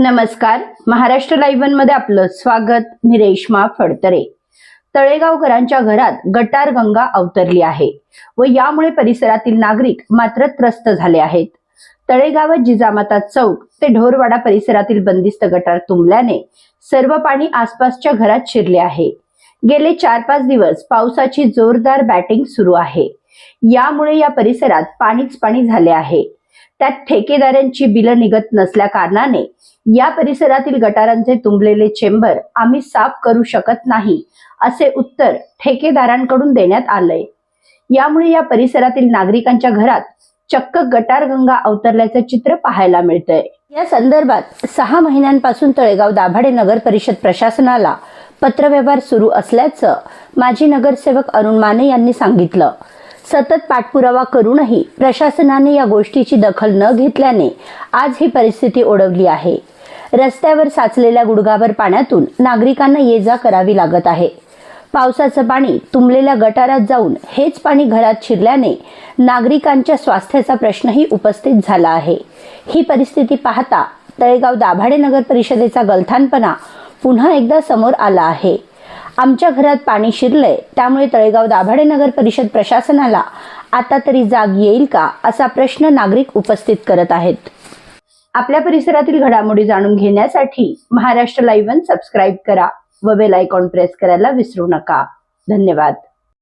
नमस्कार, महाराष्ट्र लाईव्ह मध्ये आपलं स्वागत। मी रेश्मा फडतरे। तळेगावकरांच्या घरात गटार गंगा अवतरली आहे व यामुळे परिसरातील नागरिक मात्र त्रस्त झाले आहेत। तळेगावात जिजामाता चौक ते ढोरवाडा परिसरातील बंदिस्त गटार तुंबल्याने सर्व पाणी आसपासच्या घरात शिरले आहे। गेले 4-5 दिवस पावसाची जोरदार बॅटिंग सुरू आहे। यामुळे या परिसरात पाणीच पाणी झाले आहे। त्यात ठेकेदारांची बिलं निघत नसल्या कारणाने या परिसरातील गटारांचे तुंबलेले चेंबर आम्ही साफ करू शकत नाही असे उत्तर ठेकेदारांकडून देण्यात आलंय। यामुळे या परिसरातील नागरिकांच्या घरात चक्क गटार गंगा अवतरल्याचे चित्र पाहायला मिळतंय। या संदर्भात 6 महिन्यांपासून तळेगाव दाभाडे नगर परिषद प्रशासनाला पत्रव्यवहार सुरू असल्याचं माजी नगरसेवक अरुण माने यांनी सांगितलं। सतत पाठपुरावा करूनही प्रशासनाने या गोष्टीची दखल न घेतल्याने आज ही परिस्थिती ओढवली आहे। रस्त्यावर साचलेल्या गुडघाभर पाण्यातून नागरिकांना ये-जा करावी लागत आहे। पावसाचं पाणी तुंबलेल्या गटारात जाऊन हेच पाणी घरात शिरल्याने नागरिकांच्या स्वास्थ्याचा प्रश्नही उपस्थित झाला आहे। ही परिस्थिती पाहता तळेगाव दाभाडे नगर परिषदेचा गलथानपणा पुन्हा एकदा समोर आला आहे। आमच्या घरात पाणी शिरलंय, त्यामुळे तळेगाव दाभाडे नगर परिषद प्रशासनाला आता तरी जाग येईल का असा प्रश्न नागरिक उपस्थित करत आहेत। आपल्या परिसरातील घडामोडी जाणून घेण्यासाठी महाराष्ट्र लाईव्ह सबस्क्राईब करा व बेल आयकॉन प्रेस करायला विसरू नका। धन्यवाद।